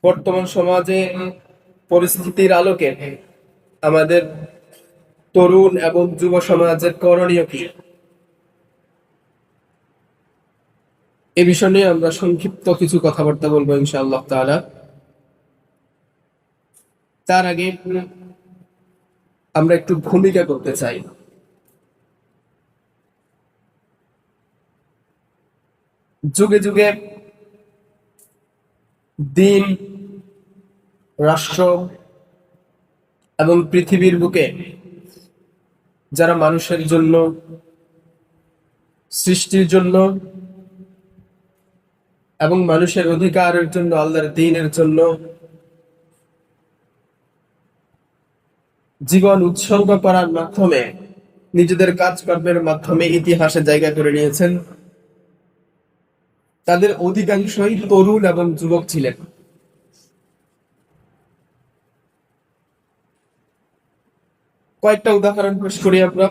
বর্তমান সমাজে পরিস্থিতির আলোকে আমাদের তরুণ এবং যুব সমাজের করণীয় কি, এ বিষয় নিয়ে আমরা সংক্ষিপ্ত কিছু কথাবার্তা বলবো ইনশাআল্লাহ তাআলা। তার আগে আমরা একটু ভূমিকা করতে চাই। যুগে যুগে দিন, রাষ্ট্র এবং পৃথিবীর বুকে যারা মানুষের জন্য, সৃষ্টির জন্য এবং মানুষের অধিকারের জন্য, আল্লাহর দ্বীনের জন্য জীবন উৎসর্গ করার মাধ্যমে, নিজেদের কাজকর্মের মাধ্যমে ইতিহাসে জায়গা করে নিয়েছেন, তাদের অধিকাংশই তরুণ এবং যুবক ছিলেন। কয়েকটা উদাহরণ পেশ করি আমরা।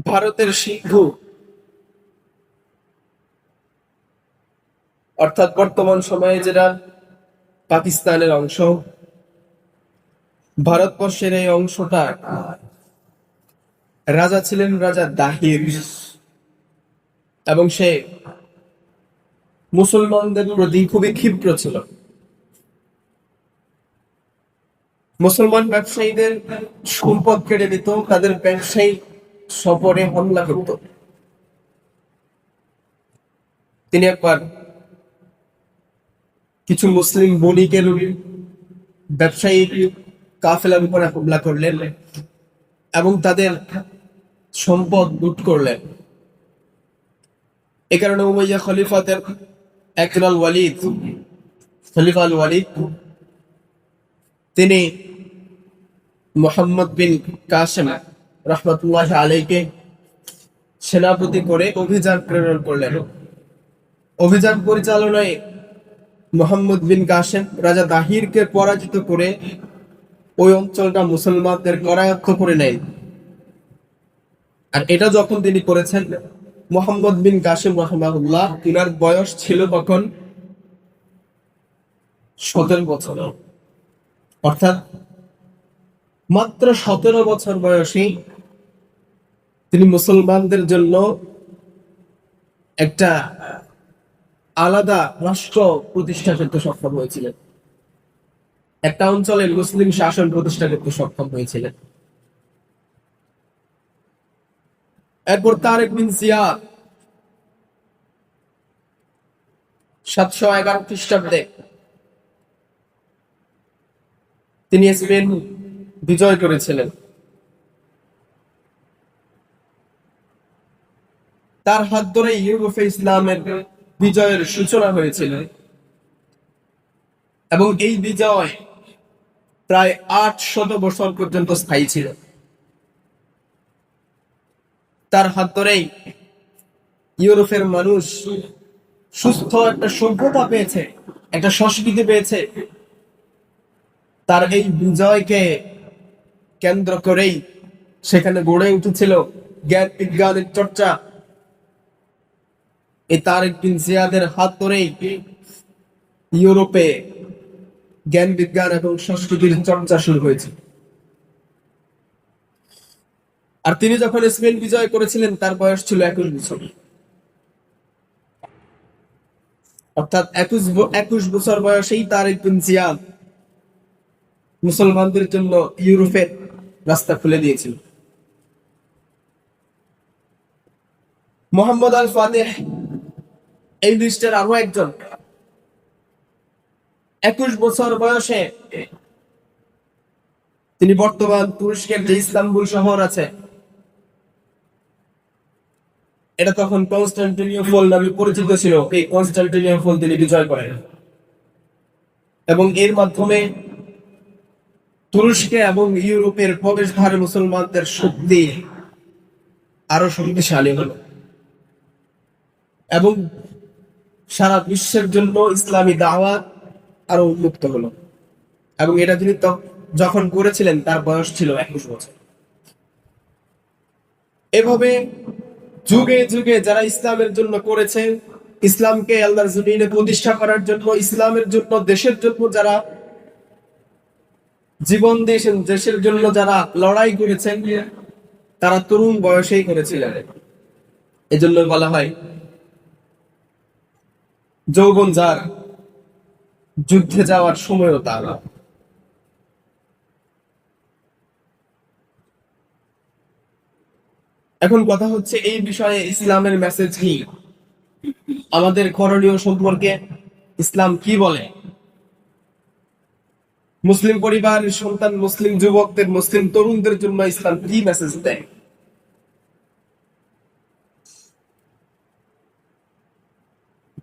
ভারতের সিন্ধু অর্থাৎ বর্তমান সময়ে যেটা পাকিস্তানের অংশ, ভারতবর্ষের এই অংশটা রাজা ছিলেন রাজা দাহির, এবং সে মুসলমানদের প্রতি খুবই ক্ষিপ্র ছিল। মুসলমান ব্যবসায়ীদের সম্পদ কেড়ে নিত, তাদের ব্যবসায়ী সফরে হামলা করত। তিনি একবার কিছু মুসলিম বণিকের ব্যবসায়ী কাফেলার উপরে হামলা করলেন এবং তাদের সম্পদ লুট করলেন। এ কারণে উমাইয়া খলিফাদের একজন খলিফা আল ওয়ালিদ, তিনি মুহাম্মদ বিন কাসেম রহমতুল্লাহ আলাইকে সেনাপতি করে অভিযান প্রেরণ করলেন। অভিযান পরিচালনায় মুহাম্মদ বিন কাসেম রাজা দাহিরকে পরাজিত করে ওই অঞ্চলটা মুসলমানদের করায়ত্ত করে নেন। আর এটা যখন তিনি করেছেন, মুহাম্মদ বিন কাসেম রাহিমাহুল্লাহ, তিনার বয়স ছিল তখন 17 বছর। অর্থাৎ মাত্র 17 বছর বয়সী তিনি মুসলমানদের জন্য একটা আলাদা রাষ্ট্র প্রতিষ্ঠা করতে সক্ষম হয়েছিলেন, একটা অঞ্চলে মুসলিম শাসন প্রতিষ্ঠা করতে সক্ষম হয়েছিলেন। এরপর তারেক বিন জিয়াদ 711 খ্রিস্টাব্দে তিনি স্পেন বিজয় করেছিলেন। তার হাত ধরে ইউরোপে ইসলামের বিজয়ের সূচনা হয়েছিল এবং এই বিজয় প্রায় 800 বছর পর্যন্ত স্থায়ী ছিল। তার হাত ধরেই ইউরোপের মানুষ সুস্থ একটা সভ্যতা পেয়েছে, একটা সংস্কৃতি পেয়েছে। তার এই বিজয়কে কেন্দ্র করেই সেখানে গড়ে উঠেছিল জ্ঞান বিজ্ঞানের চর্চা। এই তারেক বিন জিয়াদের হাত ধরেই ইউরোপে জ্ঞান বিজ্ঞান এবং সংস্কৃতির চর্চা শুরু হয়েছে। আর তিনি যখন স্পেন বিজয় করেছিলেন, তার বয়স ছিল 21 বছর। অর্থাৎ 21 বছর বয়সেই তারেক বিন জিয়াদ মুসলমানদের জন্য ইউরোপের রাস্তা খুলে দিয়েছিল। মোহাম্মদ আল ফাতেহ এই লিস্টের আরো একজন। 21 বছর বয়সে তিনি বর্তমান তুরস্কের যে ইস্তাম্বুল শহর আছে, এটা তখন কনস্টান্টিনোপল নামে পরিচিত ছিল, এই কনস্টান্টিনোপল তিনি বিজয় করেন এবং এর মাধ্যমে তুরস্কে এবং ইউরোপের প্রবেশদ্বারে মুসলমানদের শক্তি আরো শক্তিশালী হলো এবং সারা বিশ্বের জন্য ইসলামী দাওয়াত আরো উন্মুক্ত হলো। এবং এটা তিনি যখন করেছিলেন, তার বয়স ছিল 21 বছর। এভাবে যুগে যুগে যারা ইসলামের জন্য করেছে, ইসলামকে আল্লাহর জমিনে প্রতিষ্ঠা করার জন্য, ইসলামের জন্য, দেশের জন্য যারা জীবন দিয়েছেন, দেশের জন্য যারা লড়াই করেছেন, তারা তরুণ বয়সেই করেছিলেন। এজন্য বলা হয় যৌবন যার, যুদ্ধে যাওয়ার সময়ও তার। এখন কথা হচ্ছে এই বিষয়ে ইসলামের মেসেজ কি, আমাদের করণীয় সম্পর্কে ইসলাম কি বলে, মুসলিম পরিবারের সন্তান, মুসলিম যুবকদের, মুসলিম তরুণদের জন্য ইসলাম কি মেসেজ দেয়।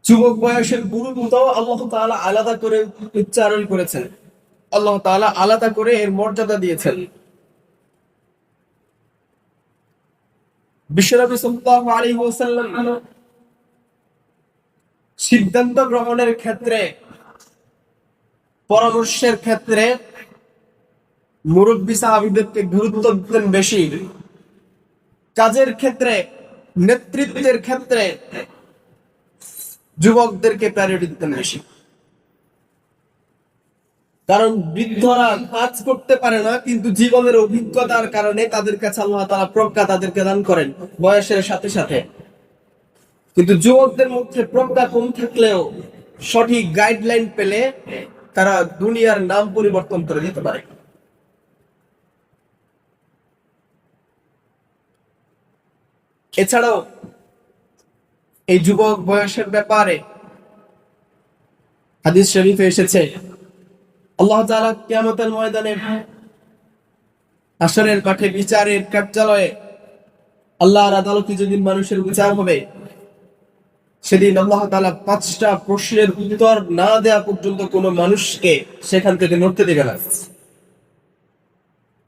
যুবক বয়সের গুরুত্ব আল্লাহ তাআলা আলাদা করে উচ্চারণ করেছেন, আল্লাহ তাআলা আলাদা করে এর মর্যাদা দিয়েছেন। বিশ্বনবী সাল্লাল্লাহু আলাইহি ওয়াসাল্লাম সিদ্ধান্ত গ্রহণের ক্ষেত্রে, পরামর্শের ক্ষেত্রে মুরব্বী সাহাবীদেরকে গুরুত্ব দিতেন বেশি, কাজের ক্ষেত্রে, নেতৃত্বের ক্ষেত্রে যুবকদেরকে প্রায়োরিটি দিতেন বেশি। কারণ বৃদ্ধরা কাজ করতে পারে না, কিন্তু জীবনের অভিজ্ঞতার কারণে তাদের কাছে আল্লাহ তাআলা প্রজ্ঞা তাদেরকে দান করেন বয়সের সাথে সাথে। কিন্তু যুবকদের মধ্যে প্রজ্ঞা কম থাকলেও সঠিক গাইডলাইন পেলে তারা দুনিয়ার নাম পরিবর্তন করে দিতে পারে। এছাড়াও এই যুবক বয়সের ব্যাপারে হাদিস শরীফে এসেছে, আল্লাহ তাআলা কিয়ামতের ময়দানে, হাশরের মাঠে, বিচারের কার্যালয়ে, আল্লাহর আদালতে যেদিন মানুষের বিচার হবে, সেদিন আল্লাহ তাআলা 5টা প্রশ্নের উত্তর না দেয়া পর্যন্ত কোনো মানুষকে সেখান থেকে নড়তে দেবে না।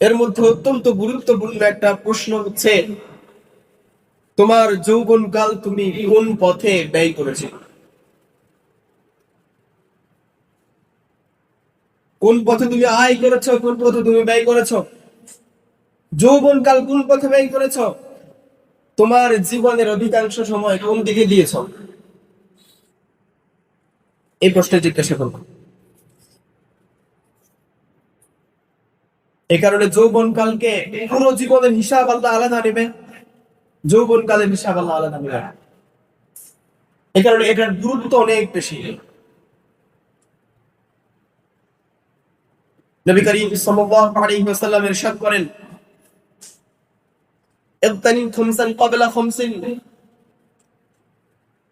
এর মধ্যে অত্যন্ত গুরুত্বপূর্ণ একটা প্রশ্ন হচ্ছে, তোমার যৌবনকাল তুমি কোন পথে ব্যয় করেছো? কোন পথে তুমি আয় করেছো, কোন পথে তুমি ব্যয় করেছো? যৌবনকাল কোন পথে ব্যয় করেছো? তোমার জীবনের অধিকাংশ সময় কোন দিকে দিয়েছো? এই প্রশ্ন জিজ্ঞাসা করব। এই কারণে যৌবনকালকে পুরো জীবনের হিসাব আল্লাহ আলাদা নেবে, যৌবনকালের হিসাব আল্লাহ আলাদা নেবে। এই কারণে এটার গুরুত্ব অনেক বেশি। নবী করিম সাল্লাল্লাহু আলাইহি ওয়াসাল্লাম ইরশাদ করেন, ইগতানিম খামসান ক্বাবলা খামসিন,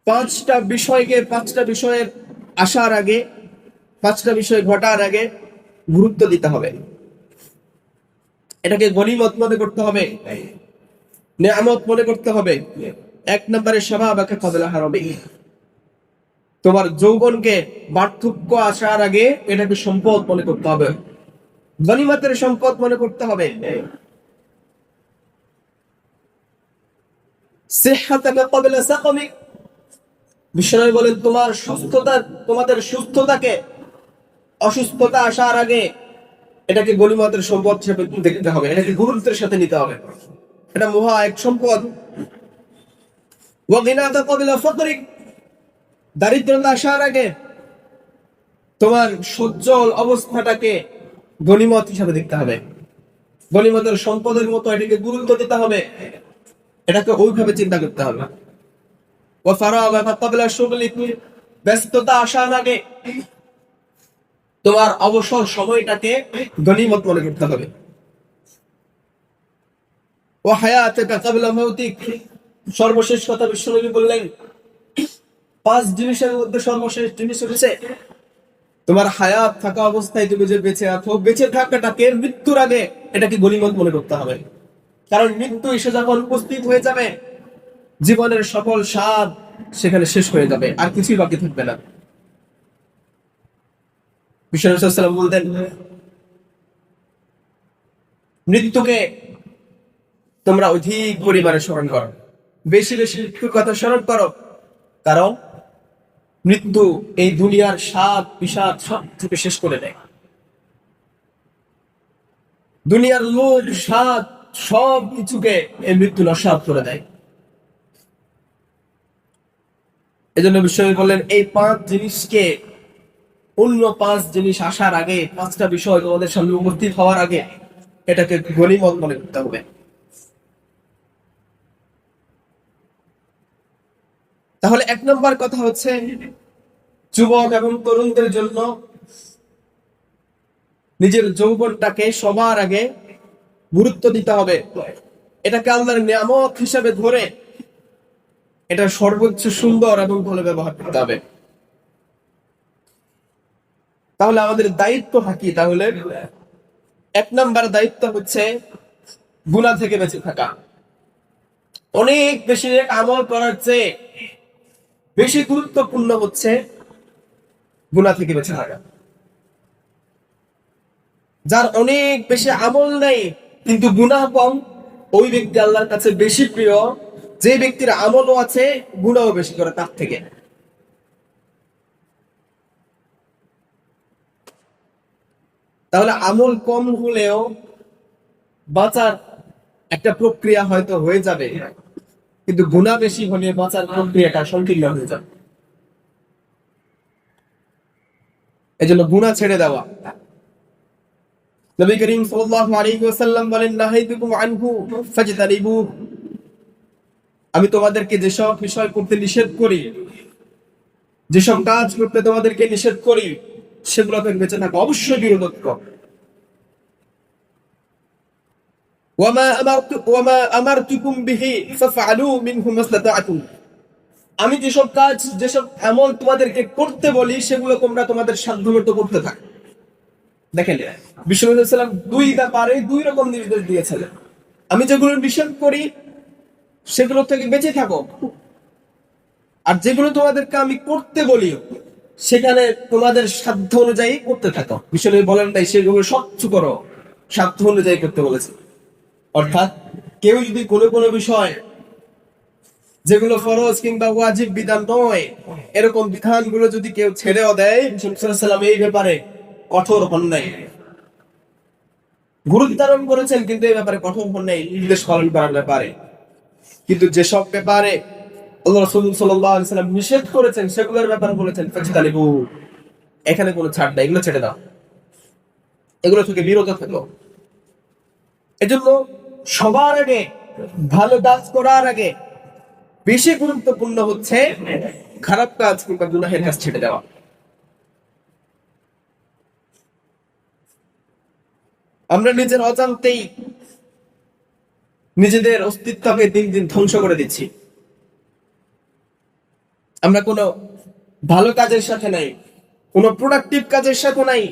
5টা বিষয়ের আসার আগে, 5টা বিষয় ঘটার আগে গুরুত্ব দিতে হবে। এটাকে গনিমত মনে করতে হবে, নিয়ামত মনে করতে হবে। 1 নম্বরে শাবাবাকা ক্বাবলা হারামি, তোমার যৌবনকে বার্ধক্য আসার আগে এটাকে সম্পদ মনে করতে হবে, গনিমতের সম্পদ মনে করতে হবে। সিহহাতাকা ক্বাবলা সাকামিক, বিশ্বনবী বলেন তোমাদের সুস্থতাকে, অসুস্থতা আসার আগে এটাকে গনিমতের সম্পদ হিসেবে দেখতে হবে, এটাকে গুরুত্বের সাথে নিতে হবে, এটা মহা এক সম্পদ। ওয়া গিনাকা ক্বাবলা ফাকরিক, দারিদ্রতা আসার আগে তোমার সচ্ছল অবস্থাটাকে গনিমত হিসাবে দেখতে হবে, গনিমতের সম্পদের মতো এটাকে গুরুত্ব দিতে হবে, এটাকে ওইভাবে চিন্তা করতে হবে। ওয়া ফারাগাকা ক্বাবলা শুগলিক, ব্যস্ততা আসার আগে তোমার অবসর সময়টাকে গনিমত মনে করতে হবে। ওয়া হায়াতাকা ক্বাবলা মাউতিক, সর্বশেষ কথা বিশ্বনবী বললেন 5 জিনিসের মধ্যে সর্বশেষ জিনিস হচ্ছে তোমার হায়াত থাকা অবস্থায় তুমি যে বেঁচে আছো, বেঁচে থাকাটাকে মৃত্যুর আগে এটাকে গনিমত মনে করতে হবে। কারণ মৃত্যু এসে যখন উপস্থিত হয়ে যাবে, জীবনের সকল স্বাদ সেখানে শেষ হয়ে যাবে, আর কিছুই বাকি থাকবে না। বিশ্বনবী সাল্লাল্লাহু আলাইহি ওয়াসাল্লাম বলতেন, মৃত্যুকে তোমরা অধিক পরিমাণে স্মরণ করো, বেশি বেশি মৃত্যুর কথা স্মরণ করো, কারণ মৃত্যু এই দুনিয়ার স্বাদ বিষাদ সব থেকে শেষ করে দেয়। দুনিয়ার লোভ স্বাদ সব কিছুকে এই মৃত্যু নস্যাৎ করে দেয়। এজন্য বিশ্বনবী বললেন, এই 5 জিনিসকে, অন্য 5 জিনিস আসার আগে, 5টা বিষয় তোমাদের সামনে উপস্থিত হওয়ার আগে এটাকে গনিমত মনে করতে হবে। তাহলে 1 নম্বর কথা হচ্ছে, যুবক এবং তরুণদের জন্য নিজের যৌবনটাকে সবার আগে গুরুত্ব দিতে হবে। এটাকে আল্লাহর নিয়ামত হিসেবে ধরে এটা সর্বোচ্চ সুন্দর এবং ভালো ব্যবহার করতে হবে। তাহলে আমাদের দায়িত্বটা কি? তাহলে 1 নম্বর দায়িত্ব হচ্ছে গুনাহ থেকে বেঁচে থাকা। অনেক বেশি আমল করার চেয়ে বেশি গুরুত্বপূর্ণ হচ্ছে গুনাহ থেকে বেঁচে থাকা। যার অনেক বেশি আমল নেই কিন্তু গুনাহ কম, ওই ব্যক্তি আল্লাহর কাছে বেশি প্রিয় যে ব্যক্তির আমলও আছে গুনাহও বেশি করে তার থেকে। তাহলে আমল কম হলেও বাঁচার একটা প্রক্রিয়া হয়তো হয়ে যাবে, কিন্তু গুনাহ বেশি হলে বাঁচার প্রক্রিয়াটা সংকীর্ণ হয়ে যাবে। এজন্য গুনাহ ছেড়ে দেওয়া। নবী করিম সাল্লাল্লাহু আলাইহি ওয়াসাল্লাম বলেন, নাহাইতুকুম আনহু ফাজতানিবু, আমি তোমাদেরকে যেসব বিষয় করতে নিষেধ করি, যেসব কাজ করতে তোমাদেরকে নিষেধ করি, সেগুলো থেকে বেঁচে থাকো, অবশ্যই বিরত থাকো। ওয়ামা আমারতুকুম বিহি ফাফআলু মিনহু মাসতাতা'তুম, আমি যেসব কাজ, যেসব আমল তোমাদেরকে করতে বলি সেগুলো তোমরা তোমাদের সাধ্যমতো করতে থাকো। দেখেন, বিশ্বনবী সাল্লাল্লাহু আলাইহি ওয়াসাল্লাম 2 ব্যাপারে 2 রকম নির্দেশ দিয়েছিলেন। আমি যেগুলো নিষেধ করি সেগুলো থেকে বেঁচে থাকো, আর যেগুলো তোমাদেরকে আমি করতে বলি সেখানে তোমাদের সাধ্য অনুযায়ী করতে থাকো। বিশ্বনবী বলেন তাই সেগুলো সবকিছু করো, সাধ্য অনুযায়ী করতে বলেছে। অর্থাৎ কেউ যদি কোনো বিষয় যেগুলো ফরজ কিংবা ওয়াজিব বিধান নয়, এরকম বিধানগুলো যদি কেউ ছেড়েও দেয়, বিশ্বনবী সাল্লাল্লাহু আলাইহি ওয়াসাল্লাম এই ব্যাপারে কঠোর হন নাই, গুরুত্ব আরোপ করেছেন কিন্তু এই ব্যাপারে কঠোর হন নাই নির্দেশ পালন করার ব্যাপারে। কিন্তু যেসব ব্যাপারে আল্লাহ রাসূল সাল্লাল্লাহু আলাইহি ওয়াসাল্লাম নিষেধ করেছেন সেগুলোর ব্যাপারে বলেছেন ফাজতানিবু, এখানে কোনো ছাড় নাই, এগুলো ছেড়ে দাও, এগুলো থেকে বিরত থাকো। এজন্য সবার আগে, ভালো কাজ করার আগে বেশি গুরুত্বপূর্ণ হচ্ছে খারাপ কাজ কিংবা গুনাহের কাজ ছেড়ে দেওয়া। আমরা নিজের অজান্তেই নিজেদের অস্তিত্বকে দিন দিন ধ্বংস করে দিচ্ছি। আমরা কোনো ভালো কাজের সাথে নাই, কোনো প্রোডাক্টিভ কাজের সাথে নাই,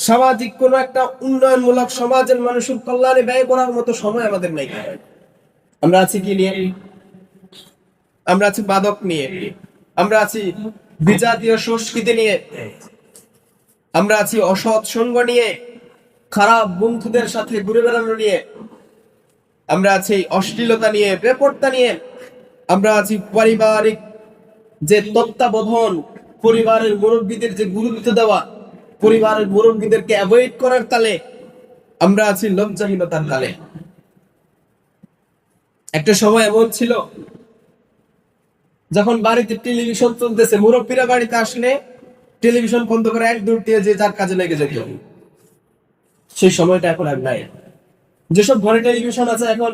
সামাজিক কোনো একটা উন্নয়নমূলক সমাজের মানুষের কল্যাণে ব্যয় করার মতো সময় আমাদের নাই। আমরা আছি কি নিয়ে? আমরা আছি মাদক নিয়ে, আমরা আছি বিজাতীয় সংস্কৃতি নিয়ে, আমরা আছি অসৎ সঙ্গ নিয়ে, খারাপ বন্ধুদের সাথে ঘুরে বেড়ানো নিয়ে, আমরা আছি অশ্লীলতা নিয়ে, বেপরতা নিয়ে, আমরা আছি পারিবারিক যে তত্ত্বাবধান, পরিবারের মুরব্বীদের যে গুরুত্ব দেওয়া, পরিবারের মুরব্বীদেরকে অ্যাভয়েড করার তালে, আমরা আছি লজ্জাহীনতার তালে। একটা সময় এমন ছিল যখন বাড়িতে টেলিভিশন চলতেছে, মুরব্বীরা বাড়িতে আসলে টেলিভিশন বন্ধ করে এক দৌড় দিয়ে যে যার কাজে লেগে যেত। সেই সময়টা এখন আর নাই। যেসব ঘরে টেলিভিশন আছে, এখন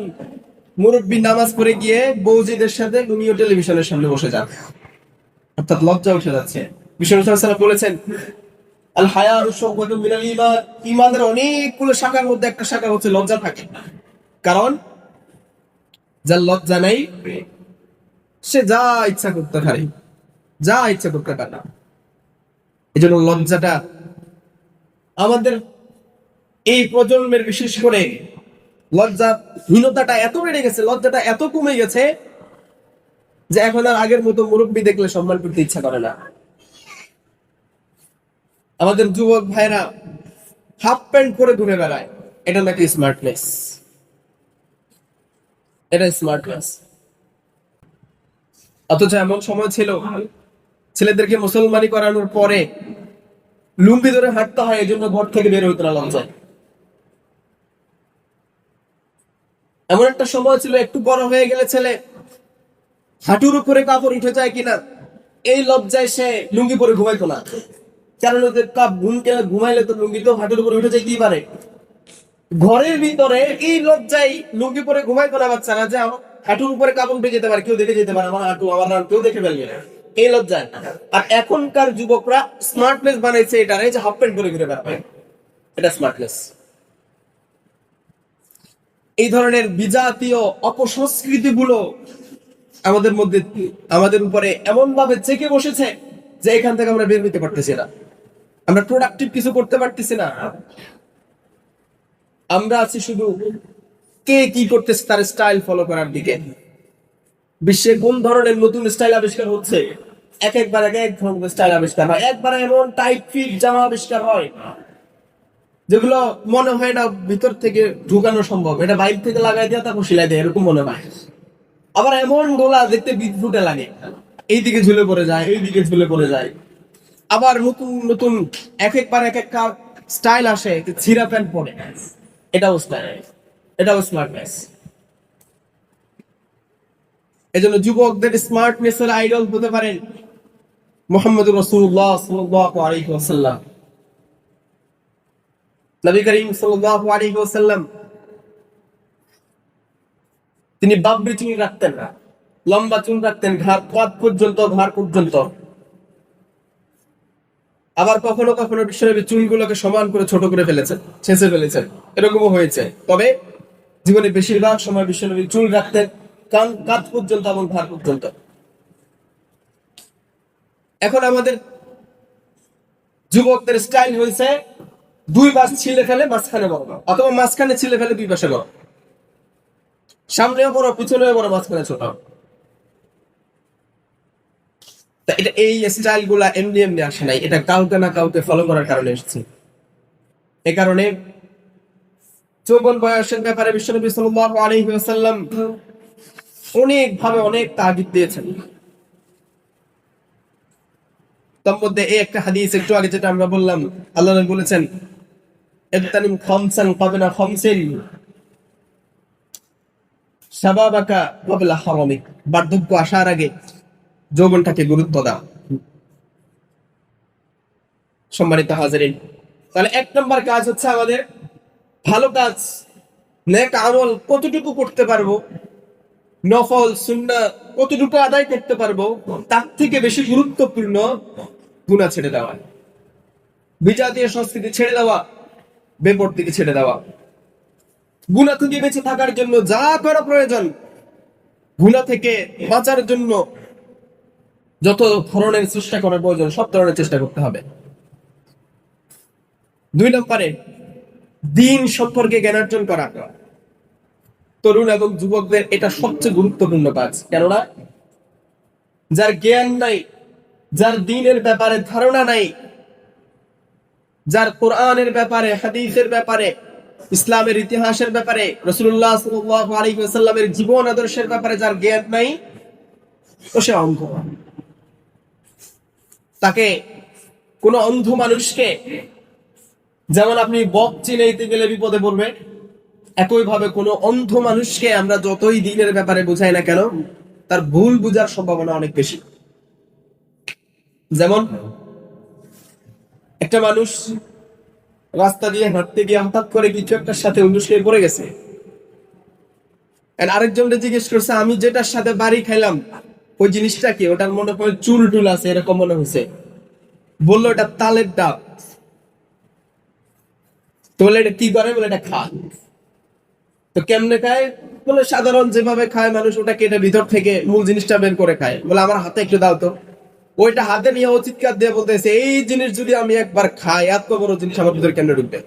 মুরব্বী নামাজ পড়ে গিয়ে বৌজিদের সাথে উনিও টেলিভিশনের সামনে বসে যান, অর্থাৎ লজ্জা উঠে যাচ্ছে। বিষ্ণু সাল্লাল্লাহু আলাইহি ওয়াসাল্লাম বলেছেন, আল হায়াউ শুবাতুম মিনাল ঈমান, ঈমানের অনেকগুলো শাখার মধ্যে একটা শাখা হচ্ছে লজ্জা থাকে। কারণ যার লজ্জা নাই সে যা ইচ্ছা করতে পারে, যা ইচ্ছা করতে পারে না। এই জন্য লজ্জাটা আমাদের এই প্রজন্মের, বিশেষ করে লজ্জাহীনতাটা এত বেড়ে গেছে, লজ্জাটা এত কমে গেছে যে এখন আর আগের মতো মুরব্বী দেখলে সম্মান করতে ইচ্ছা করে না। আমাদের যুবক ভাইরা হাফ প্যান্ট পরে ঘুরে বেড়ায়, এটা নাকি স্মার্টনেস? এটা স্মার্টনেস? অথচ এমন সময় ছিল ছেলেদেরকে মুসলমানি করানোর পরে লুঙ্গি ধরে হাঁটতে হয়, এই জন্য ঘর থেকে বের হইতে না লজ্জায়। এমন একটা সময় ছিল একটু বড় হয়ে গেলে ছেলে হাঁটুর উপরে কাপড় উঠে যায় কিনা এই লজ্জায় সে লুঙ্গি পরে ঘুমাইতো না, কারণ ওদের কাপ ঘুমাইলে তো লুঙ্গি তো হাঁটুর উপরে উঠে যাইতেই পারে। ঘরের ভিতরে এই লজ্জায় লুঙ্গি পরে ঘুমাইতো না বাচ্চারা, যে হাঁটুর উপরে কাপড় উঠে যেতে পারে, কেউ দেখে যেতে পারে আমার হাঁটু, আমার হাঁটু কেউ দেখে ফেলবে না, এই লজ্জায়। আর এখনকার যুবকরা স্মার্টনেস বানাইছে এটা, এই যে হাফ প্যান্ট পরে ঘুরে বেড়াবে, এটা স্মার্টনেস। এই ধরনের বিজাতীয় অপসংস্কৃতি গুলো আমাদের মধ্যে, আমাদের উপরে এমন ভাবে চেকে বসেছে যে এখান থেকে আমরা বের হইতে পারতেছি না, আমরা প্রোডাক্টিভ কিছু করতে পারতেছি না। আমরা আছি শুধু কে কি করতেছে তার স্টাইল ফলো করার দিকে। বিশ্বে কোন ধরনের নতুন স্টাইল আবিষ্কার হচ্ছে, একবার এক ধরনের স্টাইল আবিষ্কার হয়, একবার এমন টাইট ফিট জামা আবিষ্কার হয় যেগুলো মনে হয় না ভিতর থেকে ঢুকানো সম্ভব, এটা বাইরে থেকে লাগাই দেওয়া তারপর সিলাই দেয় এরকম মনে হয়। আবার এমন গোলা দেখতে বিদ্যুটে লাগে, এইদিকে ঝুলে পড়ে যায়, এইদিকে ঝুলে পড়ে যায়। আবার নতুন নতুন একবার এক একটা স্টাইল আসে, ছিঁড়া প্যান্ট পরে, এটাও স্টাইল, এটাও স্মার্টনেস। এজন্য যুবকদের স্মার্টনেস এর আইডল হতে পারেন মুহাম্মদুর রাসূলুল্লাহ সাল্লাল্লাহু আলাইহি ওয়াসাল্লাম। নবী করিম সাল্লাল্লাহু আলাইহি ওয়াসাল্লাম তিনি বাবরি চুল রাখতেন না, লম্বা চুল রাখতেন, ঘাড় পর্যন্ত, ঘাড় পর্যন্ত। আবার কখনো কখনো বিশ্বনবী চুলগুলোকে সমান করে ছোট করে ফেলেছেন, ছেঁচে ফেলেছেন, এরকমও হয়েছে। তবে জীবনে বেশিরভাগ সময় বিশ্বনবী চুল রাখতেন কাঁধ পর্যন্ত এবং ঘাড় পর্যন্ত। এখন আমাদের যুবকদের স্টাইল হয়েছে দুই পাশ ছিলে ফেলে মাঝখানে বড়, অথবা মাঝখানে ছিলে ফেলে দুই পাশে বড়, সামনেও বড় পিছনেও বড় মাঝখানে ছোট। এটা এই স্টাইল গুলা এমনি এমনি আসে নাই, এটা কাউকে না কাউকে ফলো করার কারণে এসেছে। এ কারণে যৌবন বয়সের ব্যাপারে বিশ্বনবী সাল্লাল্লাহু আলাইহি ওয়াসাল্লাম অনেক ভাবে অনেক তাগিদ দিয়েছেন। তার মধ্যে এই একটা হাদিস একটু আগে যেটা আমরা বললাম, আল্লাহ নবী বলেছেন ইবতানিম খামসান ক্বাবলা খামসিন শাবাবাকা ক্বাবলা হারামিক, বার্ধক্য আসার আগে যৌবনটাকে গুরুত্ব দাও। সম্মানিত হাজিরিন, তাহলে এক নম্বর কাজ হচ্ছে আমাদের ভালো কাজ, নেক আমল কতটুকু করতে পারবো, নফল সুন্নাহ কতটুকু আদায় করতে পারবো, তার থেকে বেশি গুরুত্বপূর্ণ গুনাহ ছেড়ে দেওয়া, বিজাতীয় সংস্কৃতি ছেড়ে দেওয়া, বেপরদিকে ছেড়ে দেওয়া। গুনাহ থেকে বেঁচে থাকার জন্য যা করা প্রয়োজন, গুনাহ থেকে বাঁচার জন্য যত ধরনের চেষ্টা করার প্রয়োজন সব ধরনের চেষ্টা করতে হবে। দুই নম্বরে দ্বীন সম্পর্কে জ্ঞান অর্জন করা। তরুণ এবং যুবকদের এটা সবচেয়ে গুরুত্বপূর্ণ কাজ, কেননা যার জ্ঞান নাই, যার দ্বীনের ব্যাপারে ধারণা নাই, যার কোরআনের ব্যাপারে, হাদিসের ব্যাপারে, ইসলামের ইতিহাসের ব্যাপারে, রাসূলুল্লাহ সাল্লাল্লাহু আলাইহি ওয়াসাল্লামের জীবন আদর্শের ব্যাপারে যার জ্ঞান নাই, তো সে অন্ধ। তাকে কোন অন্ধ মানুষকে যেমন আপনি বক চিনাইতে গেলে বিপদে পড়বে, একই ভাবে কোন অন্ধ মানুষকে আমরা যতই দ্বীনের ব্যাপারে বোঝাই না কেন, তার ভুল বুঝার সম্ভাবনা অনেক বেশি। যেমন একটা মানুষ রাস্তা দিয়ে হাঁটতে গিয়ে হঠাৎ করে কিছু একটার সাথে উল্টে পড়ে গেছে, আরেকজনকে জিজ্ঞেস করছে আমি যেটার সাথে বাড়ি খাইলাম ওই জিনিসটা কি, ওটার মনে হয় চুল টুল আছে এরকম মনে হয়েছে, বললো এটা তালের ডাব। তো বলে এটা কি করে, বলে এটা খায়। তো কেমনে খায়, বলে সাধারণ যেভাবে খায় মানুষ, ওটা কেটে ভিতর থেকে মূল জিনিসটা বের করে খায়। বলে আমার হাতে একটু দাও তো, ওইটা হাতে নিয়ে ও চিৎকার দিয়ে বলতেছে এই জিনিস যদি আমি একবার খাই, এত বড় জিনিস আমার ভিতরে কেমনে ঢুকবে।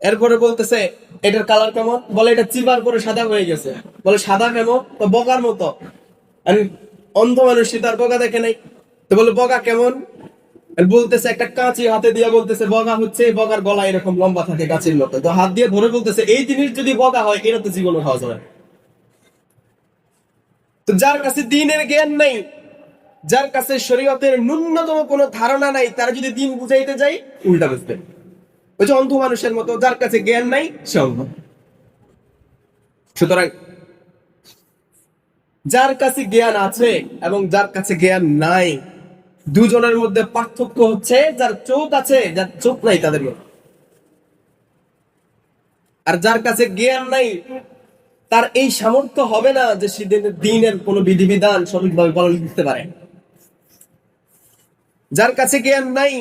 এরপরে বলতেছে এটার কালার কেমন, বলে এটা চিবার পরে সাদা হয়ে গেছে। বলে সাদা কেমন, তো বগার মতো। অন্ধ মানুষ তার বগা দেখে নাই, তো বলে বগা কেমন, বলতেছে একটা কাঁচি হাতে দিয়ে বলতেছে বগা হচ্ছে বগার গলা এরকম লম্বা থাকে কাঁচির মতো। তো হাত দিয়ে ধরে বলতেছে এই জিনিস যদি বগা হয় এটা তো জীবনে খাওয়া যাবে। তো যার কাছে দ্বীনের জ্ঞান নাই, যার কাছে শরীয়তের ন্যূনতম কোনো ধারণা নাই, তারা যদি দ্বীন বুঝাইতে যায় উল্টা বুঝবে। ওই যে অন্ধ মানুষের মতো, যার কাছে জ্ঞান নাই সে অন্ধ। সুতরাং যার কাছে জ্ঞান আছে এবং যার কাছে জ্ঞান নাই, দুজনের মধ্যে পার্থক্য হচ্ছে যার চোখ আছে যার চোখ নাই তাদের মধ্যে। আর যার কাছে জ্ঞান নাই তার এই সামর্থ্য হবে না যে সে দিনের কোন বিধিবিধান সঠিকভাবে পালন করতে পারে। যার কাছে জ্ঞান নাই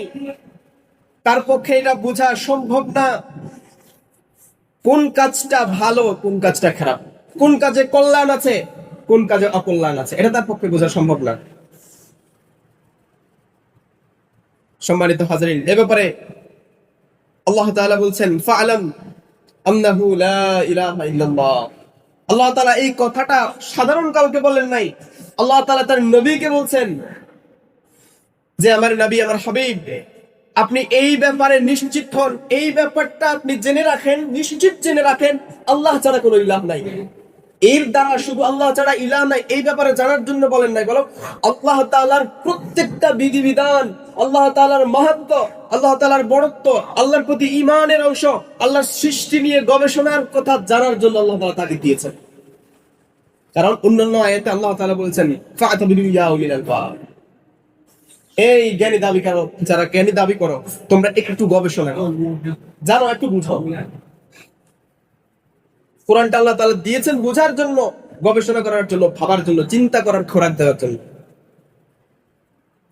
তার পক্ষে এটা বোঝা সম্ভব না কোন কাজটা ভালো কোন কাজটা খারাপ, কোন কাজে কল্যাণ আছে কোন কাজে অকল্যাণ আছে, এটা তার পক্ষে বোঝা সম্ভব না। সম্মানিত হাজরিন, এ ব্যাপারে আল্লাহ তাআলা বলছেন ফাআলাম আন্নাহু লা ইলাহা ইল্লাল্লাহ। আল্লাহ তাআলা এই কথাটা সাধারণ কাউকে বলেন নাই, আল্লাহ তাআলা তার নবীকে বলছেন যে আমার নবী আমার হাবিব আপনি এই ব্যাপারে নিশ্চিত হন, এই ব্যাপারটা আপনি জেনে রাখেন, নিশ্চিত জেনে রাখেন আল্লাহ ছাড়া কোনো ইলাহ নাই। এর দ্বারা শুধু আল্লাহ ছাড়া ইলাহ নাই এই ব্যাপারে জানার জন্য বলেন নাই, বলো আল্লাহ তাআলার প্রত্যেকটা বিধিবিধান, আল্লাহ তাআলার মাহাত্ম্য, আল্লাহ তাআলার বড়ত্ব, আল্লাহর প্রতি ঈমানের অংশ, আল্লাহর সৃষ্টি নিয়ে গবেষণার কথা জানার জন্য আল্লাহ তাআলা তাকে দিয়েছেন। কারণ অন্যান্য আয়াতে আল্লাহ তাআলা বলেছেন ফাতাবিরু ইয়া উলিল আলবাব, এই জ্ঞানী দাবি করো, যারা জ্ঞানী দাবি করো তোমরা একটু গবেষণা করো, জানো, একটু বুঝো। কোরআনটা আল্লাহ তাআলা দিয়েছেন বোঝার জন্য, গবেষণা করার জন্য, ভাবার জন্য, চিন্তা করার খোরাক দেওয়ার জন্য।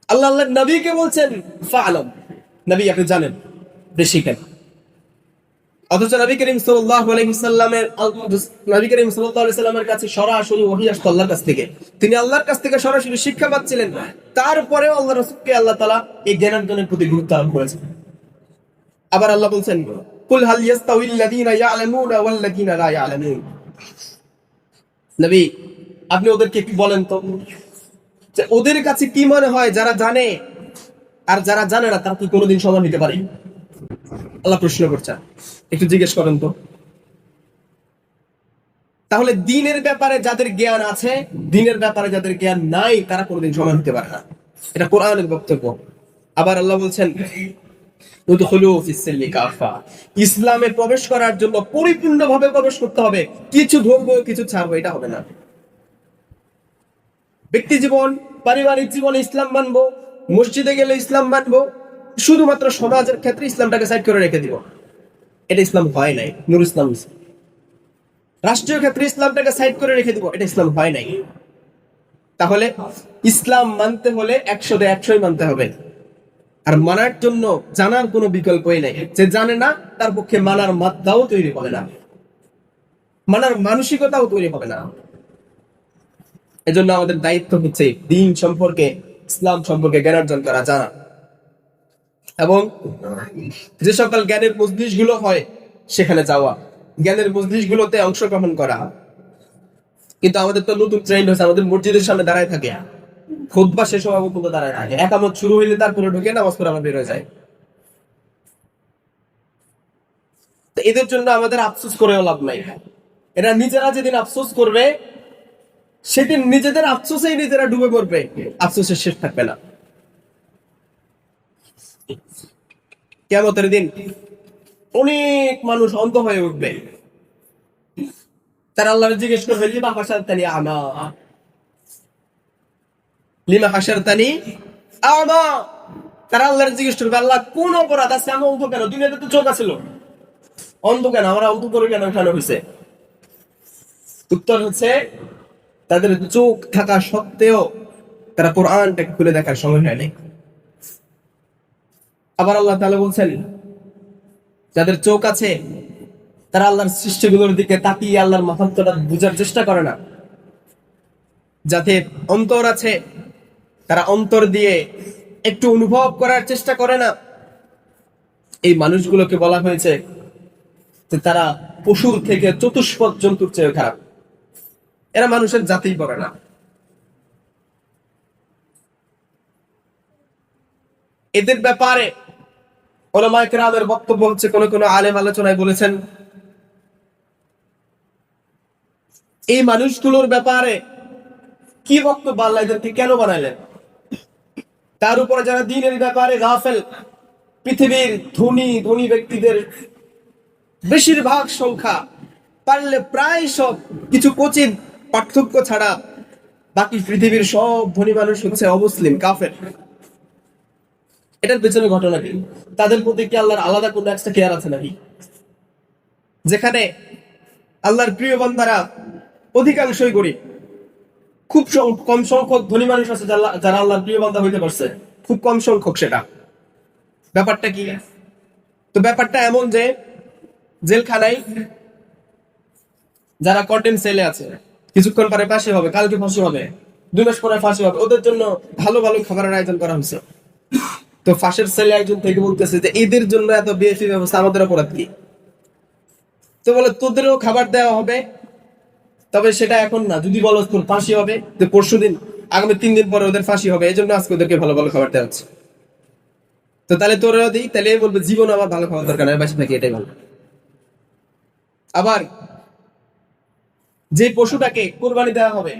আল্লাহ আল্লাহর নবীকে বলছেন ফাআলাম, নবী আপনি জানেন, বেশি কেন। অথচ নবী করিম সাল্লাল্লাহু আলাইহি সাল্লামের কাছে সরাসরি ওহী আসতো আল্লাহর কাছ থেকে, তিনি আল্লাহর কাছ থেকে সরাসরি শিক্ষা পাচ্ছিলেন, তারপরেও আল্লাহ রাসূলকে আল্লাহ তাআলা এই জ্ঞানার্জনের প্রতি গুরুত্ব আরোপ করেছেন। আবার আল্লাহ বলছেন কুল হাল ইয়াস্তাউিল লাযীনা ইয়ালামুনা ওয়াল লাযীনা লা ইয়ালামুন, নবী আপনি ওদেরকে কি বলেন তো যে ওদের কাছে কি মনে হয় যারা জানে আর যারা জানে না তারা কি কোনোদিন সমান হতে পারে? আল্লাহ প্রশ্ন করছেন, একটু জিজ্ঞেস করেন তো। তাহলে দিনের ব্যাপারে যাদের জ্ঞান আছে, দিনের ব্যাপারে যাদের জ্ঞান নাই তারা কোনোদিন সমান হতে পারে না, এটা কোরআনের বক্তব্য। আবার আল্লাহ বলছেন উদখুলু ফিস-সিলমি কাফা, ইসলামে প্রবেশ করার জন্য পরিপূর্ণভাবে প্রবেশ করতে হবে, কিছু ধরবো কিছু ছাড়বো এটা হবে না। ব্যক্তি জীবন, পারিবারিক জীবনে ইসলাম মানবো, মসজিদে গেলে ইসলাম মানবো, শুধুমাত্র সমাজের ক্ষেত্রে ইসলামটাকে সাইড করে রেখে দিব, এটা ইসলাম হয় নাই। নূর ইসলাম রাষ্ট্রীয় ক্ষেত্রে ইসলামটাকে সাইড করে রেখে দিব, এটা ইসলাম হয় নাই। তাহলে ইসলাম মানতে হলে 100-100 মানতে হবে, আর মানার জন্য জানার কোনো বিকল্পই নাই। যে জানে না তার পক্ষে মানার মাত্রাও তৈরি হবে না, মানার মানসিকতাও তৈরি হবে না। এজন্য আমাদের দায়িত্ব হচ্ছে দ্বীন সম্পর্কে, ইসলাম সম্পর্কে জ্ঞান অর্জন করা, জানা, এবং যে সকল জ্ঞানের মজলিস গুলো হয় সেখানে যাওয়া, জ্ঞানের মজলিস গুলোতে অংশগ্রহণ করা। কিন্তু আমাদের তো নতুন ট্রেন্ড হয়েছে, আমাদের মসজিদের সামনে দাঁড়ায় থাকে, খুতবা শেষ হওয়া পর্যন্ত দাঁড়ায় থাকে, একামত শুরু হইলে তারপরে ঢুকে নামাজ পড়ে আবার বের হয়ে যায়। তো এদের জন্য আমাদের আফসোস করেও লাভ নাই। এরা নিজেরা যেদিন আফসোস করবে সেদিন নিজেদের আফসোসেই নিজেরা ডুবে পড়বে, আফসোসের শেষ থাকবে না। কিয়ামতের দিন অনেক মানুষ অন্ধ হয়ে উঠবে, তারা আল্লাহকে জিজ্ঞেস করবে লিমা হাশারতানি আমা, লিমা হাশারতানি আমা। তারা আল্লাহকে জিজ্ঞেস করবে আল্লাহ কোন অপরাধ আছে আমি অন্ধ কেন? দুনিয়াতে তো চোখ ছিল, অন্ধ কেন? আমরা অন্ধ করে কেন উঠানো হয়েছে? উত্তর হচ্ছে তাদের চোখ থাকা সত্ত্বেও তারা কোরআনটাকে খুলে দেখার সময় হয় নাই। আবার আল্লাহ তাআলা বলছেন যাদের চোখ আছে তারা আল্লাহর সৃষ্টিগুলোর দিকে তাকিয়ে আল্লাহর মাহাত্ম্যটা বোঝার চেষ্টা করে না। যাদের অন্তর আছে তারা অন্তর দিয়ে একটু অনুভব করার চেষ্টা করে না। এই মানুষগুলোকে বলা হয়েছে যে তারা পশুর থেকে চতুষ্পদ জন্তুর চেয়ে খারাপ, এরা মানুষের জাতিই পড়ে না। এদের ব্যাপারে উলামায়ে কেরামের বক্তব্য হচ্ছে, কোন কোন আলেম আলোচনায় বলেছেন এই মানুষগুলোর ব্যাপারে কি বক্তব্য, আল্লাহ এদেরকে কেন বানাইলেন? তার উপরে যারা দ্বীনের ব্যাপারে গাফেল, পৃথিবীর ধনী ধনী ব্যক্তিদের বেশিরভাগ সংখ্যা, পারলে প্রায় সব, কিছু কোচিন পার্থক্য ছাড়া বাকি পৃথিবীর সব ধনী মানুষ হচ্ছে অমুসলিম, কাফের। এটার পেছনে ঘটনা কি? তাদের প্রতি কি আল্লাহর আলাদা কোনো একটা কেয়ার আছে নাকি? যেখানে আল্লাহর প্রিয় বান্দারা অধিকাংশই গরিব, খুব কম সংখ্যক ধনী মানুষ আছে যারা আল্লাহর প্রিয় বান্দা হইতে পারছে, খুব কম সংখ্যক। সেটা ব্যাপারটা কি? তো ব্যাপারটা এমন যে জেলখানায় যারা কন্টেম সেলে আছে, কিছুক্ষণ পরে ফাঁসি হবে, কালকে ফাঁসি হবে, 2 মাস পরে ফাঁসি হবে, ওদের জন্য ভালো ভালো খাবারের আয়োজন করা হয়েছে। তো ফাঁসের সেলে একজন থেকে বলতেছে যে এদের জন্য এত বিএফি ব্যবস্থা, আমাদের অপরাধ কি? তো বলে তোদেরও খাবার দেওয়া হবে, তবে সেটা এখন না, যদি বলো তোর ফাঁসি হবে তো পরশুদিন, আগামী 3 দিন পরে ওদের ফাঁসি হবে, এই জন্য আজকে ওদেরকে ভালো ভালো খাবার দেওয়া হচ্ছে। তো তাহলে তোরা দিই, তাহলে বলবে জীবন আমার ভালো খাবার দরকার নয়, বাসি থাকি, এটাই ভালো। আবার যে পশুটাকে কোরবানি দেওয়া হবে,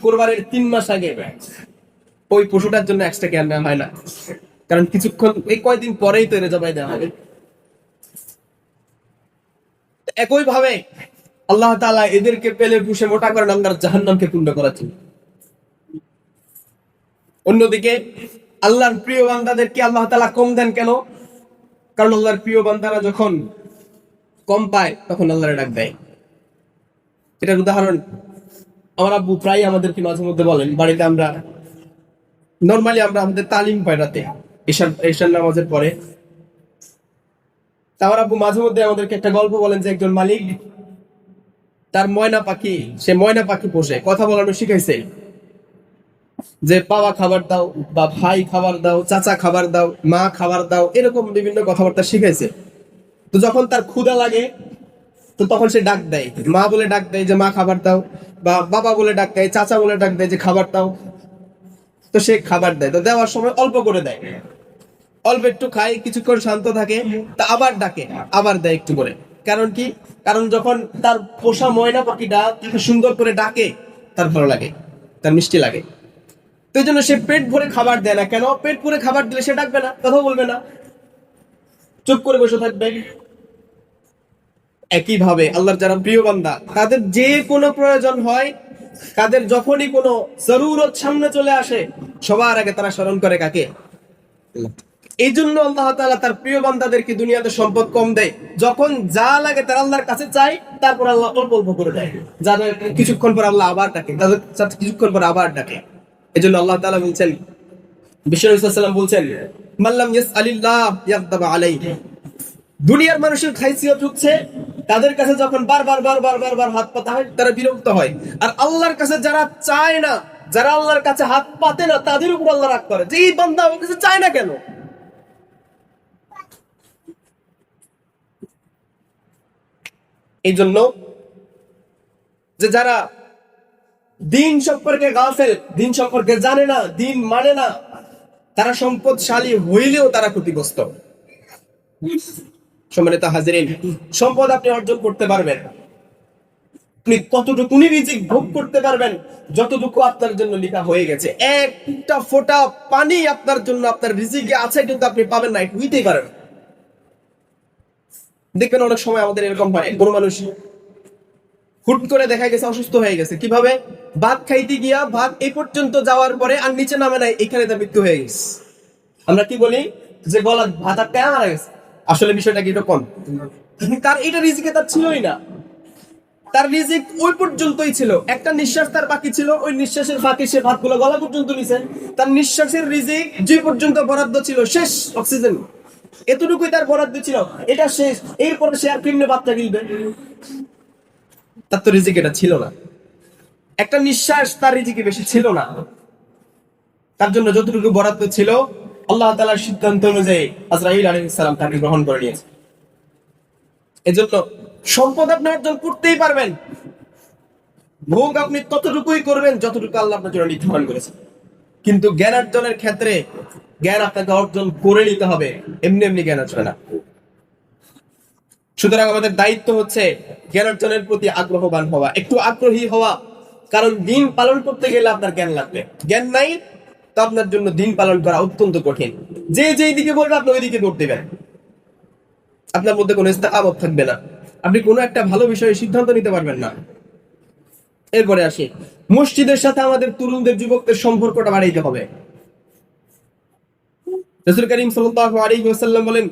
কোরবানির 3 মাস আগে ওই পশুটার জন্য এক্সট্রা কেয়ার নেওয়া হয় না, কারণ কিছুক্ষণ, এই কয়দিন পরেই তো এনে জবাই দেওয়া হবে। একই ভাবে আল্লাহ তাআলা এদেরকে পেলে পুষে মোটা করেন আল্লাহর জাহান্নামকে পূর্ণ করার জন্য। অন্যদিকে আল্লাহর প্রিয় বান্দাদেরকে আল্লাহ তাআলা কম দেন কেন? কারণ আল্লাহর প্রিয় বান্দারা যখন কম পায় তখন আল্লাহর ডাক দেয়। এটার উদাহরণ আমার আব্বু প্রায় আমাদেরকে মাঝে মধ্যে বলেন। বাড়িতে আমরা নরমালি আমাদের তালিম পাই রাতে ঈশার নামাজের পরে। আমার আব্বু মাঝে মধ্যে আমাদেরকে একটা গল্প বলেন যে একজন মালিক তার ময়না পাখি, সে ময়না পাখি পোষে, কথা বলানো শিখাইছে যে বাবা খাবার দাও, বা ভাই খাবার দাও, চাচা খাবার দাও, মা খাবার দাও, এরকম বিভিন্ন কথাবার্তা শিখাইছে। তো যখন তার ক্ষুধা লাগে তো তখন সে ডাক দেয়, মা বলে ডাক দেয় যে মা খাবার দাও, বা বাবা বলে ডাক দেয়, চাচা বলে ডাক দেয় যে খাবার দাও। তো সে খাবার দেয়, তো দেওয়ার সময় অল্প করে দেয়, অল্প একটু খায়, কিছুক্ষণ শান্ত থাকে, তা আবার ডাকে, আবার দেয় একটু করে। কারণ কি? কারণ যখন তার পোষা ময়না পাখিটা তাকে সুন্দর করে ডাকে, তার ভালো লাগে, তার মিষ্টি লাগে। তো এই জন্য সে পেট ভরে খাবার দেয় না। কেন? পেট ভরে খাবার দিলে সে ডাকবে না, কথা বলবে না, চুপ করে বসে থাকবে। একইভাবে আল্লাহর যারা প্রিয় বান্দা, তাদের যে কোনো প্রয়োজন হয়, তাদের যখনই কোনো জরুরত সামনে চলে আসে, সবার আগে তারা স্মরণ করে কাকে? এই জন্য আল্লাহ তাআলা তার প্রিয় বান্দাদেরকে দুনিয়াতে সম্পদ কম দেয়। যখন যা লাগে তারা আল্লাহর কাছে চায়, তারপর আল্লাহ অল্প অল্প করে দেয়। যাদের কিছুক্ষণ পর আল্লাহ আবার ডাকে, তাদের কিছুক্ষণ পর আবার ডাকে। এই জন্য আল্লাহ তাআলা বলছেন, বিশ্বনবী সাল্লাল্লাহু আলাইহি ওয়াসাল্লাম বলছেন, মাল্লাম ইয়াসআলিল্লাহ ইয়াগদাব আলাইহি। দুনিয়ার মানুষের খাইসিয়ত হচ্ছে তাদের কাছে যখন বারবার বারবার বারবার হাত পাতা হয় তারা বিরক্ত হয়। আর আল্লাহর কাছে যারা চায় না, যারা আল্লাহর কাছে হাত পাতে না, তাদের উপর আল্লাহ রাগ করে যে এই বান্দা আমার কাছে চায় না কেন? এই জন্য যে যারা দিন সম্পর্কে গাফেল, দিন সম্পর্কে জানে না, দিন মানে না, তারা সম্পদশালী হইলেও তারা ক্ষতিগ্রস্ত। সম্মানিত হাজিরিন, সম্পদ আপনি অর্জন করতে পারবেন, আপনি ততটুকুনি রিজিক ভোগ করতে পারবেন যতটুকু আপনার জন্য লেখা হয়ে গেছে। একটা ফোঁটা পানি আপনার জন্য আপনার রিজিকে আছে, কিন্তু আপনি পাবেন না, হইতেই পারেন। দেখবেন অনেক সময় আমাদের এরকম হয়, কোনো মানুষ হুট করে দেখা গেছে অসুস্থ হয়ে গেছে। কিভাবে? ভাত খাইতে গিয়া ভাত এই পর্যন্ত যাওয়ার পরে আর নিচে নামে নাই, এখানে তার মৃত্যু হয়ে গেছে। আমরা কি বলি যে গলা ভাত আটকায় মারা গেছে। আসলে বিষয়টা কি এরকম? তার এটা রিজিকে তার ছিলই না, তার রিজিক ওই পর্যন্তই ছিল, একটা নিঃশ্বাস তার বাকি ছিল, ওই নিঃশ্বাসের ফাঁকে সে ভাতগুলো গলা পর্যন্ত নিছে। তার নিঃশ্বাসের রিজিক যে পর্যন্ত বরাদ্দ ছিল, শেষ অক্সিজেন, এতটুকুই তার বরাদ্দ ছিল, এটা শেষ। এরপরে সে আর কেমনে ভাতটা গিলবে? তার তো রিজিক এটা ছিল না, একটা নিঃশ্বাস তার রিজিকে বেশি ছিল না। তার জন্য যতটুকু বরাদ্দ ছিল আল্লাহ তাআলার সিদ্ধান্ত অনুযায়ী আজরাইল আলাইহিস সালাম তাকে গ্রহণ করে নিয়েছে। এজন্য সম্পদ আপনি অর্জন করতেই পারবেন, ভোগ আপনি ততটুকুই করবেন যতটুকু আল্লাহ আপনার জন্য নির্ধারণ করেছে। কিন্তু জ্ঞান অর্জনের ক্ষেত্রে জ্ঞান আপনাকে অর্জন করে নিতে হবে, এমনি এমনি জ্ঞান আসবে না। সুতরাং আমাদের দায়িত্ব হচ্ছে জ্ঞান অর্জনের প্রতি আগ্রহবান হওয়া, একটু আগ্রহী হওয়া। কারণ দিন পালন করতে গেলে আপনার জ্ঞান লাগবে, জ্ঞান নাই তো আপনার জন্য দিন পালন করা অত্যন্ত কঠিন। যে যেই দিকে বলবে আপনি ওই দিকে দৌড় দেবেন, আপনার মধ্যে কোনো ইস্তেকামত থাকবে না, আপনি কোনো একটা ভালো বিষয়ে সিদ্ধান্ত নিতে পারবেন না। এরপরে আসি, মসজিদের সাথে আমাদের তরুণদের যুবকদের সম্পর্কটা বাড়াইতে হবে। রাসূল করিম সাল্লাল্লাহু আলাইহি ওয়াসাল্লাম বলেন,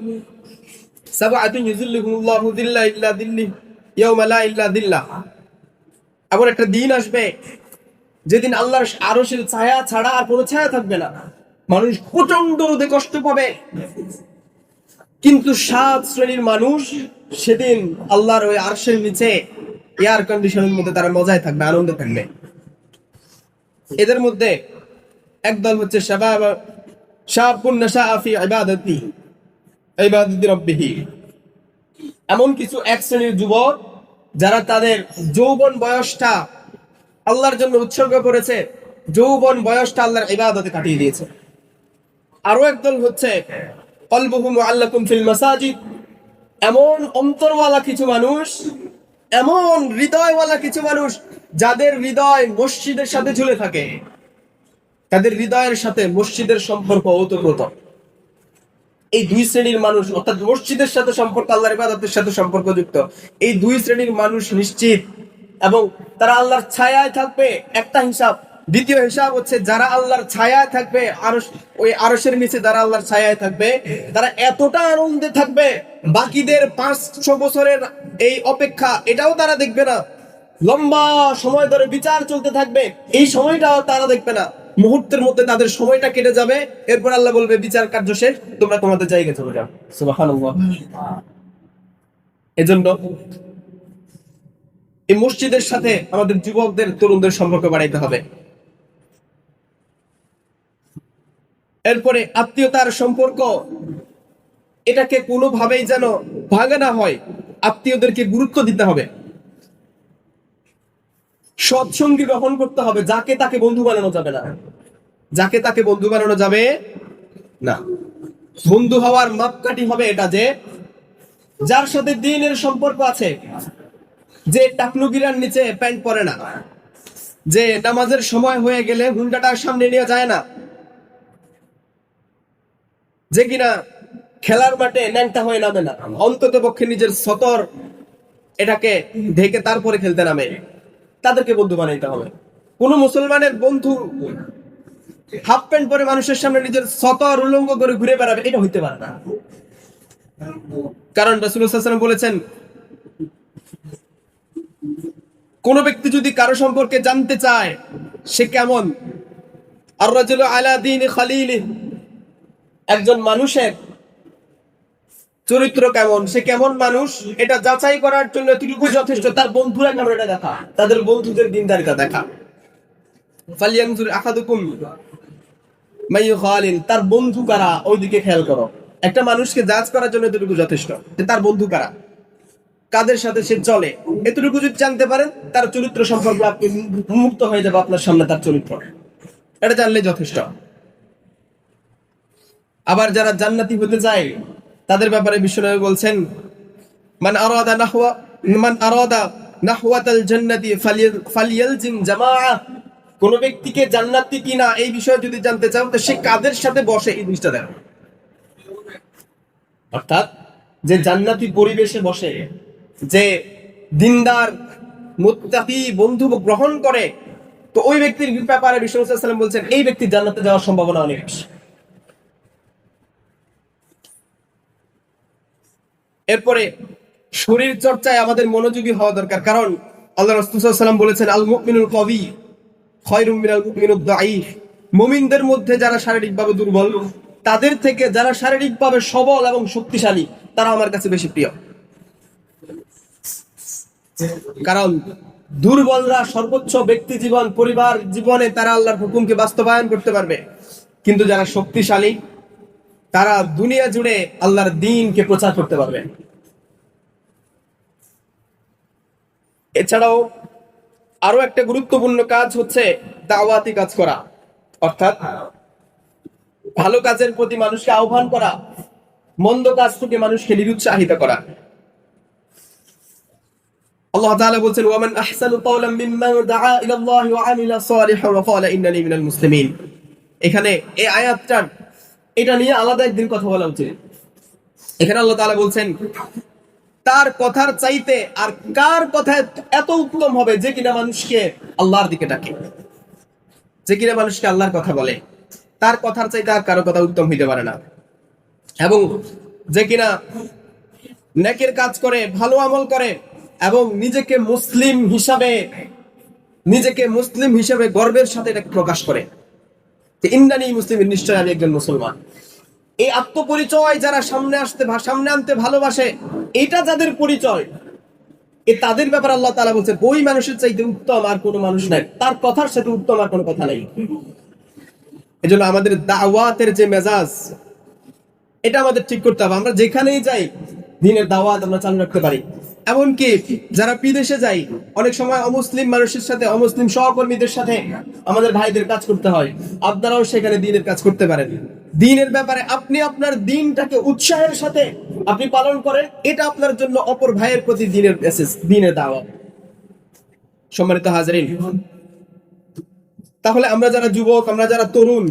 সাবআতুন ইযিল্লুহুমুল্লাহু যিল্লা ইল্লা যিল্লিহি ইয়াওমা লা ইল্লা যিল্লাহ। এমন একটা দিন আসবে যেদিন আল্লাহর আরশের ছায়া ছাড়া আর কোনো ছায়া থাকবে না। মানুষ প্রচন্ড রোদে কষ্ট পাবে, কিন্তু 7 শ্রেণীর মানুষ সেদিন আল্লাহর ওই আরশের নিচে এয়ার কন্ডিশনের মধ্যে তারা মজায় থাকবে, আনন্দে থাকবে। এদের মধ্যে একদল হচ্ছে শাবুন নাশাআ ফি ইবাদাতি রাব্বিহি। এমন কিছু এক শ্রেণীর যুবক যারা তাদের যৌবন বয়সটা আল্লাহর জন্য উৎসর্গ করেছে, যৌবন বয়সটা আল্লাহর ইবাদতে কাটিয়ে দিয়েছে। আরো একদল হচ্ছে কলবুহু মুআল্লাকুম ফিল মাসাজিদ। এমন অন্তরওয়ালা কিছু মানুষ, এমন হৃদয়ওয়ালা কিছু মানুষ যাদের হৃদয় মসজিদের সাথে ঝুলে থাকে, তাদের হৃদয়ের সাথে মসজিদের সম্পর্ক ওতপ্রোত। এই দুই শ্রেণীর মানুষ, অর্থাৎ মসজিদের সাথে সম্পর্ক, আল্লাহর ইবাদতের সাথে সম্পর্কযুক্ত এই দুই শ্রেণীর মানুষ নিশ্চিত, এবং তারা আল্লাহর ছায়ায় থাকবে। একটা হিসাব। দ্বিতীয় হিসাব হচ্ছে যারা আল্লাহর ছায়ায় থাকবে, ওই আরশের নিচে যারা আল্লাহর ছায়ায় থাকবে, তারা এতটা আনন্দে থাকবে বাকিদের 500 বছরের এই অপেক্ষা এটাও তারা দেখবে না। লম্বা সময় ধরে বিচার চলতে থাকবে, এই সময়টাও তারা দেখবে না। মুহূর্তের মধ্যে তাদের সময়টা কেটে যাবে, এরপর আল্লাহ বলবে বিচার কার্য শেষ, তোমরা তোমাদের জায়গায় চলে যাও। সুবহানাল্লাহ। এজন্য এই মসজিদের সাথে আমাদের যুবকদের, তরুণদের সম্পর্ক বাড়াইতে হবে। এরপরে আত্মীয়তার সম্পর্ক, এটাকে কোনোভাবেই যেন ভাঙা না হয়, আত্মীয়দেরকে গুরুত্ব দিতে হবে, সৎসঙ্গী গ্রহণ করতে হবে। যাকে তাকে বন্ধু বানানো যাবে না, যাকে তাকে বন্ধু বানানো যাবে না। বন্ধু হওয়ার মাপকাঠি হবে এটা যে যার সাথে দ্বীনের সম্পর্ক আছে, যে টাকনুগিরার নিচে প্যান্ট পরে না, যে নামাজের সময় হয়ে গেলে হুন্ডাটার সামনে নিয়ে যায় না, যে কিনা খেলার মাঠে ন্যাংটা হয়ে নামে না, অন্তত পক্ষে নিজের সতর এটাকে ঢেকে তারপরে খেলতে নামে, তাদেরকে বন্ধু বানাইতে হবে। কোন মুসলমানের বন্ধু হাফ প্যান্ট পরে মানুষের সামনে নিজের সতর উলঙ্গ করে ঘুরে বেড়াবে, এটা হইতে পারে না। কারণ রাসূলুল্লাহ সাল্লাল্লাহু আলাইহি ওয়াসাল্লাম বলেছেন, কোন ব্যক্তি যদি কারো সম্পর্কে জানতে চায় সে কেমন, আর রাজুলু আলা দীনি খালিলিহি, একজন মানুষের চরিত্র কেমন, সে কেমন মানুষ, এটা যাচাই করার জন্য এতটুকু যথেষ্ট তার বন্ধুরা কেমন এটা দেখা, তাদের বন্ধুদের দিনদারিতা দেখা। ফালিয়ানজুর আহাদুকুম মাইয়ু খালিল, তার বন্ধু কারা ওইদিকে খেয়াল করো। একটা মানুষকে জাজ করার জন্য এতটুকু যথেষ্ট যে তার বন্ধু কারা, কাদের সাথে সে চলে, এতটুকু যদি জানতে পারেন তার চরিত্র সম্পর্কে আপনি মুক্ত হয়ে যাবে আপনার সামনে তার চরিত্র, এটা জানলে যথেষ্ট। আবার যারা জান্নাতি হতে চায় তাদের ব্যাপারে বিশ্বনবী বলছেন, মান আরাদা নাহওয়াতাল জান্নাতি ফালিয়ালজিম জামাআ। কোন ব্যক্তিকে জান্নাতি কিনা এই বিষয়ে যদি জানতে চাও তো সে কাদের সাথে বসে এই জিনিসটা দেখো। অর্থাৎ যে জান্নাতি পরিবেশে বসে, যে দিনদার মুত্তাকি বন্ধু গ্রহণ করে, তো ওই ব্যক্তির ব্যাপারে বিশ্বনবী সাল্লাল্লাহু আলাইহি ওয়াসাল্লাম বলছেন এই ব্যক্তির জান্নাতে যাওয়ার সম্ভাবনা অনেক বেশি। এরপরে শরীর চর্চায় আমাদের মনোযোগী হওয়া দরকার, কারণ আল্লাহ রাসূল সাল্লাল্লাহু আলাইহি ওয়াসাল্লাম বলেছেন, আল মুমিনুল কওয়ি খায়রুম মিনাল মুমিনিদ দাঈফ। মুমিনদের মধ্যে যারা শারীরিকভাবে দুর্বল তাদের থেকে যারা শারীরিকভাবে সবল এবং শক্তিশালী তারা আমার কাছে বেশি প্রিয়। কারণ দুর্বলরা সর্বোচ্চ ব্যক্তি জীবন, পরিবার জীবনে তারা আল্লাহর হুকুমকে বাস্তবায়ন করতে পারবে, কিন্তু যারা শক্তিশালী তারা দুনিয়া জুড়ে আল্লাহর দ্বীনকে প্রচার করতে পারবে। এছাড়াও আরো একটা গুরুত্বপূর্ণ কাজ হচ্ছে দাওয়াতি কাজ করা, অর্থাৎ ভালো কাজের প্রতি মানুষকে আহ্বান করা, মন্দ কাজ থেকে মানুষকে নিরুৎসাহিত করা। আল্লাহ তাআলা বলেন, ওয়ামান আহসানু কাওলাম মিম্মান দাআ ইলাল্লাহি ওয়া আমিলা সালিহান ওয়া ক্বালা ইন্নানি মিনাল মুসলিমিন। এখানে এই আয়াতটা এটা নিয়ে আলাদা একদিন কথা বলা উচিত। এখানে আল্লাহ তাআলা বলছেন, তার কথার চাইতে আর কার কথা এত উত্তম হবে যে কিনা মানুষকে আল্লাহর দিকে ডাকে, যে কিনা মানুষকে আল্লাহর কথা বলে, তার কথার চাইতে আর কারো কথা উত্তম হইতে পারে না। এবং যে কিনা নেকের কাজ করে, ভালো আমল করে এবং নিজেকে মুসলিম হিসাবে গর্বের সাথে এটা প্রকাশ করে যে ইন্নানি মুসলিম, নিশ্চয় আমি একজন মুসলমান। এই আত্মপরিচয় যারা সামনে আনতে ভালোবাসে, এটা যাদের পরিচয়, তাদের ব্যাপারে আল্লাহ তাআলা বলছে ওই মানুষের চাইতে উত্তম আর কোনো মানুষ নাই, তার কথার সাথে উত্তম আর কোনো কথা নাই। এজন্য আমাদের দাওয়াতের যে মেজাজ, এটা আমাদের ঠিক করতে হবে। আমরা যেখানেই যাই দ্বীনের দাওয়াত আমরা চালু রাখতে পারি। এমনকি যারা বিদেশে যাই, অনেক সময় অমুসলিম মানুষের সাথে, অমুসলিম সহকর্মীদের সাথে আমাদের ভাইদের কাজ করতে হয়। আপনারাও সেখানে দ্বীনের কাজ করতে পারেন। দ্বীনের ব্যাপারে আপনি আপনার দ্বীনটাকে উৎসাহের সাথে আপনি পালন করেন, এটা আপনার জন্য অপর ভাইয়ের প্রতি দ্বীনের মেসেজ, দ্বীনের দাওয়াত। সম্মানিত হাজিরিন, তাহলে আমরা যারা যুবক, আমরা যারা তরুণ,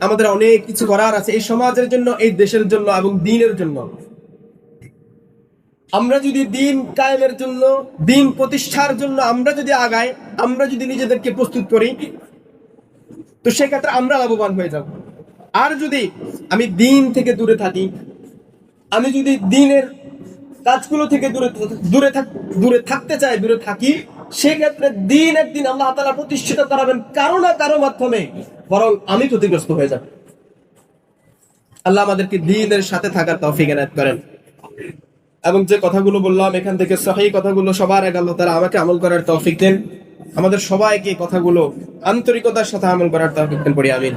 আমাদের অনেক কিছু করার আছে এই সমাজের জন্য, এই দেশের জন্য এবং দ্বীনের জন্য। আমরা যদি দ্বীন কায়েমের জন্য, দ্বীন প্রতিষ্ঠার জন্য আমরা যদি আগাই, আমরা যদি নিজেদেরকে প্রস্তুত করি, তো সেক্ষেত্রে আমরা লাভবান হয়ে যাব। আর যদি আমি দ্বীন থেকে দূরে থাকি, আমি যদি দ্বীনের কাজগুলো থেকে দূরে থাকতে চাই, দূরে থাকি, সেক্ষেত্রে দ্বীন একদিন আল্লাহ তাআলা প্রতিষ্ঠিত করাবেন কারো না কারো মাধ্যমে, বরং আমি ক্ষতিগ্রস্ত হয়ে যাব। আল্লাহ আমাদেরকে দ্বীনের সাথে থাকার তৌফিক এনায়েত করেন। এবং যে কথাগুলো বললাম এখান থেকে সহিহ কথাগুলো সবার আগে আল্লাহ তাআলা আমাকে আমল করার তৌফিক দেন। আমাদের সবাইকে কথাগুলো আন্তরিকতার সাথে আমল করার তৌফিক দেন, পড়ি আমিন।